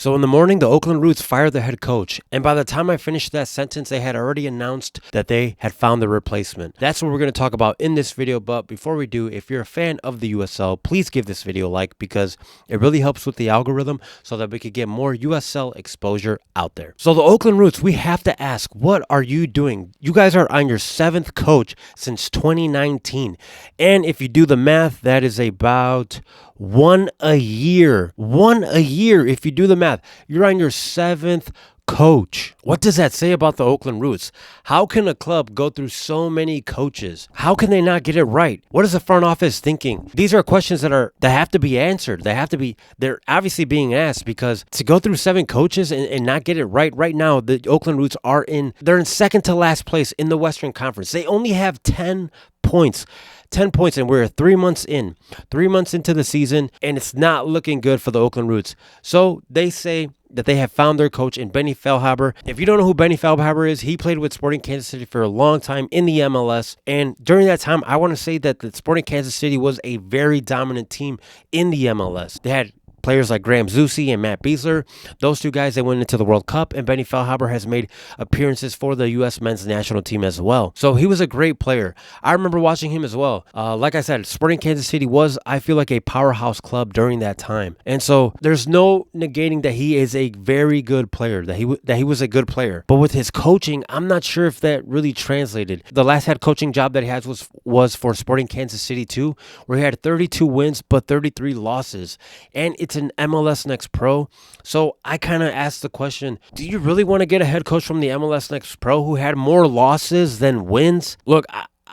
So in the morning, the Oakland Roots fired their head coach. And by the time I finished that sentence, they had already announced that they had found the replacement. That's what we're going to talk about in this video. But before we do, if you're a fan of the USL, please give this video a like because it really helps with the algorithm so that we could get more USL exposure out there. So the Oakland Roots, we have to ask, what are you doing? You guys are on your 7th coach since 2019. And if you do the math, that is about one a year. If you do the math, you're on your 7th coach. What does that say about the Oakland Roots? How can a club go through so many coaches? How can they not get it right? What is the front office thinking? These are questions that have to be answered. They're obviously being asked because to go through 7 coaches and not get it right now, the Oakland Roots they're in second to last place in the Western Conference. They only have 10 points. 10 points, and we're 3 months into the season, and it's not looking good for the Oakland Roots. So they say that they have found their coach in Benny Feilhaber. If you don't know who Benny Feilhaber is, he played with Sporting Kansas City for a long time in the MLS. And during that time, I want to say that the Sporting Kansas City was a very dominant team in the MLS. They had players like Graham Zusi and Matt Beasler. Those two guys, they went into the World Cup, and Benny Feilhaber has made appearances for the U.S. men's national team as well. So he was a great player. I remember watching him as well. Like I said, Sporting Kansas City was, I feel like, a powerhouse club during that time. And so there's no negating that he is a very good player, that he was a good player. But with his coaching, I'm not sure if that really translated. The last head coaching job that he had was for Sporting Kansas City too, where he had 32 wins but 33 losses. And it's an MLS Next Pro. So I kind of asked the question, do you really want to get a head coach from the MLS Next Pro who had more losses than wins? Look,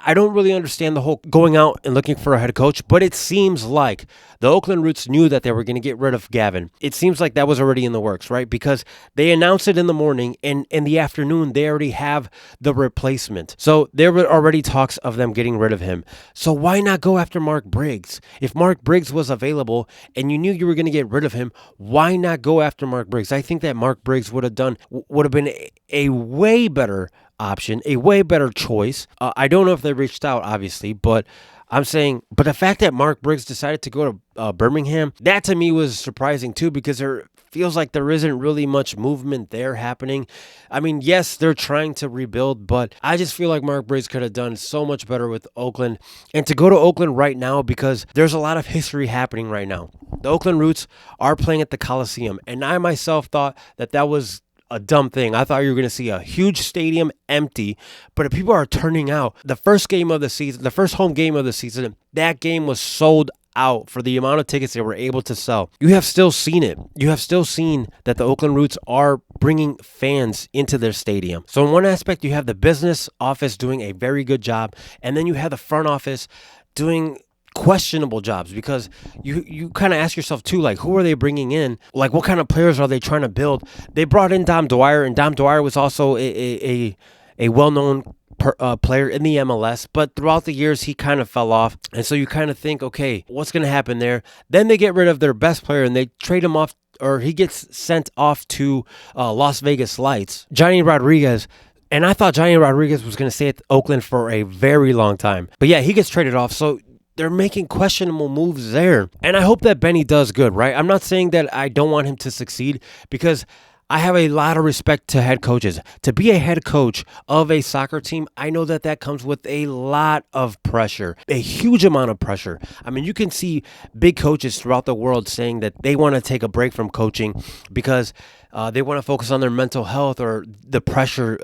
I don't really understand the whole going out and looking for a head coach, but it seems like the Oakland Roots knew that they were going to get rid of Gavin. It seems like that was already in the works, right? Because they announced it in the morning, and in the afternoon, they already have the replacement. So there were already talks of them getting rid of him. So why not go after Mark Briggs? If Mark Briggs was available and you knew you were going to get rid of him, why not go after Mark Briggs? I think that Mark Briggs would have been a way better option, a way better choice. I don't know if they reached out, obviously, but I'm saying, but the fact that Mark Briggs decided to go to Birmingham, that to me was surprising too, because there feels like there isn't really much movement there happening. I mean, yes, they're trying to rebuild, but I just feel like Mark Briggs could have done so much better with Oakland. And to go to Oakland right now, because there's a lot of history happening right now. The Oakland Roots are playing at the Coliseum, and I myself thought that was a dumb thing. I thought you were going to see a huge stadium empty, but if people are turning out, the first home game of the season, that game was sold out for the amount of tickets they were able to sell. You have still seen it. You have still seen that the Oakland Roots are bringing fans into their stadium. So in one aspect, you have the business office doing a very good job, and then you have the front office doing questionable jobs, because you kind of ask yourself too, like, who are they bringing in? Like, what kind of players are they trying to build? They brought in Dom Dwyer, and Dom Dwyer was also a well-known player in the MLS, but throughout the years he kind of fell off, and so you kind of think, okay, what's going to happen there? Then they get rid of their best player and they trade him off, or he gets sent off to Las Vegas Lights, Johnny Rodriguez. And I thought Johnny Rodriguez was going to stay at Oakland for a very long time, but yeah, he gets traded off. So they're making questionable moves there. And I hope that Benny does good, right? I'm not saying that I don't want him to succeed, because I have a lot of respect to head coaches. To be a head coach of a soccer team, I know that comes with a lot of pressure, a huge amount of pressure. I mean, you can see big coaches throughout the world saying that they want to take a break from coaching because they want to focus on their mental health, or the pressure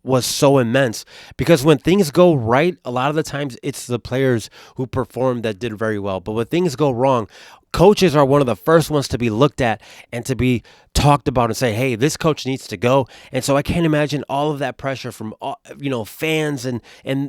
was so immense. Because when things go right, a lot of the times it's the players who perform that did very well. But when things go wrong, coaches are one of the first ones to be looked at and to be talked about and say, hey, this coach needs to go. And so I can't imagine all of that pressure from fans and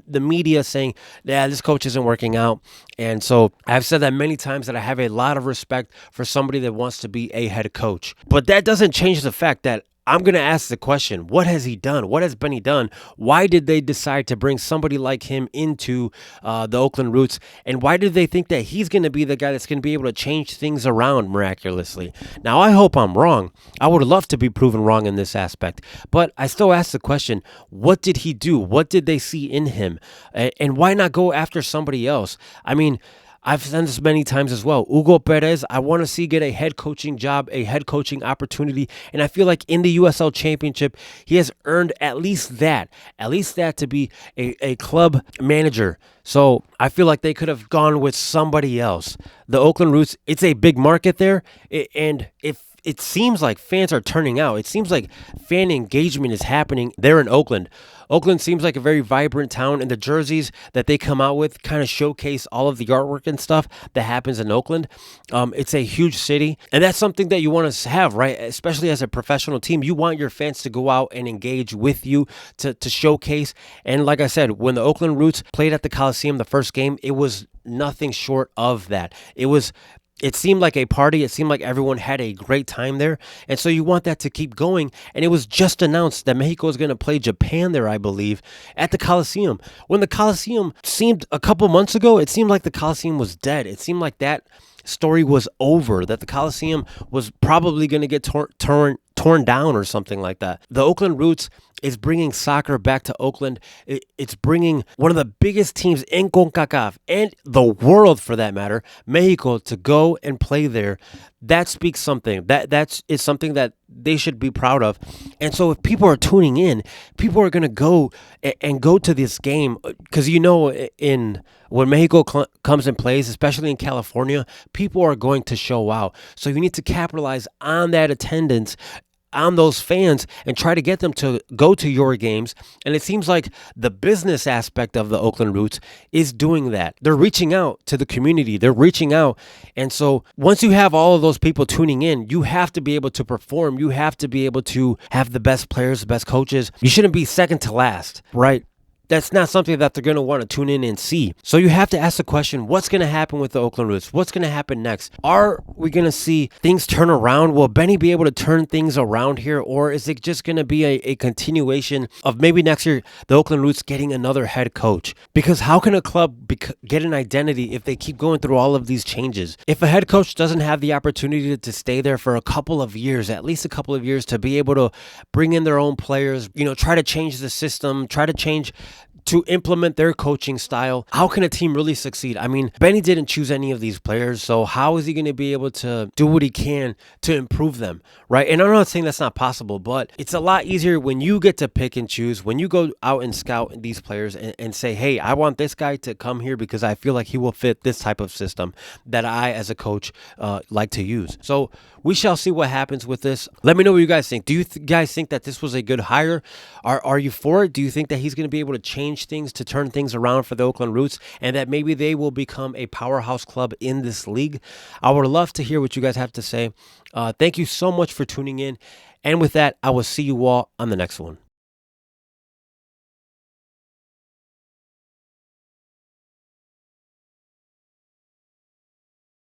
the media saying, yeah, this coach isn't working out. And so I've said that many times, that I have a lot of respect for somebody that wants to be a head coach. But that doesn't change the fact that I'm going to ask the question, what has he done? What has Benny done? Why did they decide to bring somebody like him into the Oakland Roots? And why did they think that he's going to be the guy that's going to be able to change things around miraculously? Now, I hope I'm wrong. I would love to be proven wrong in this aspect. But I still ask the question, what did he do? What did they see in him? And why not go after somebody else? I mean, I've said this many times as well. Hugo Perez, I want to see get a head coaching job, a head coaching opportunity. And I feel like in the USL Championship, he has earned at least that to be a club manager. So I feel like they could have gone with somebody else. The Oakland Roots, it's a big market there. And if it seems like fans are turning out. It seems like fan engagement is happening there in Oakland. Oakland seems like a very vibrant town, and the jerseys that they come out with kind of showcase all of the artwork and stuff that happens in Oakland. It's a huge city, and that's something that you want to have, right? Especially as a professional team, you want your fans to go out and engage with you to showcase. And like I said, when the Oakland Roots played at the Coliseum the first game, it was nothing short of that. It seemed like a party. It seemed like everyone had a great time there. And so you want that to keep going. And it was just announced that Mexico is going to play Japan there, I believe, at the Coliseum. When the Coliseum seemed a couple months ago, it seemed like the Coliseum was dead. It seemed like that story was over, that the Coliseum was probably going to get torn down or something like that. The Oakland Roots is bringing soccer back to Oakland. It's bringing one of the biggest teams in CONCACAF and the world, for that matter, Mexico, to go and play there. That speaks something. That is something that they should be proud of. And so if people are tuning in, people are going to go to this game because, when Mexico comes and plays, especially in California, people are going to show out. So you need to capitalize on that attendance, on those fans, and try to get them to go to your games. And it seems like the business aspect of the Oakland Roots is doing that. They're reaching out to the community. They're reaching out. And so once you have all of those people tuning in, you have to be able to perform. You have to be able to have the best players, the best coaches. You shouldn't be second to last, right? That's not something that they're going to want to tune in and see. So you have to ask the question, what's going to happen with the Oakland Roots? What's going to happen next? Are we going to see things turn around? Will Benny be able to turn things around here? Or is it just going to be a continuation of maybe next year the Oakland Roots getting another head coach? Because how can a club get an identity if they keep going through all of these changes? If a head coach doesn't have the opportunity to stay there for a couple of years, at least a couple of years, to be able to bring in their own players, try to change the system, to implement their coaching style, how can a team really succeed? I mean, Benny didn't choose any of these players, so how is he going to be able to do what he can to improve them, right? And I'm not saying that's not possible, but it's a lot easier when you get to pick and choose, when you go out and scout these players and say, hey, I want this guy to come here because I feel like he will fit this type of system that I, as a coach, like to use. So we shall see what happens with this. Let me know what you guys think. Do you guys think that this was a good hire? Are you for it? Do you think that he's going to be able to change things, to turn things around for the Oakland Roots, and that maybe they will become a powerhouse club in this league? I would love to hear what you guys have to say. Thank you so much for tuning in. And with that, I will see you all on the next one.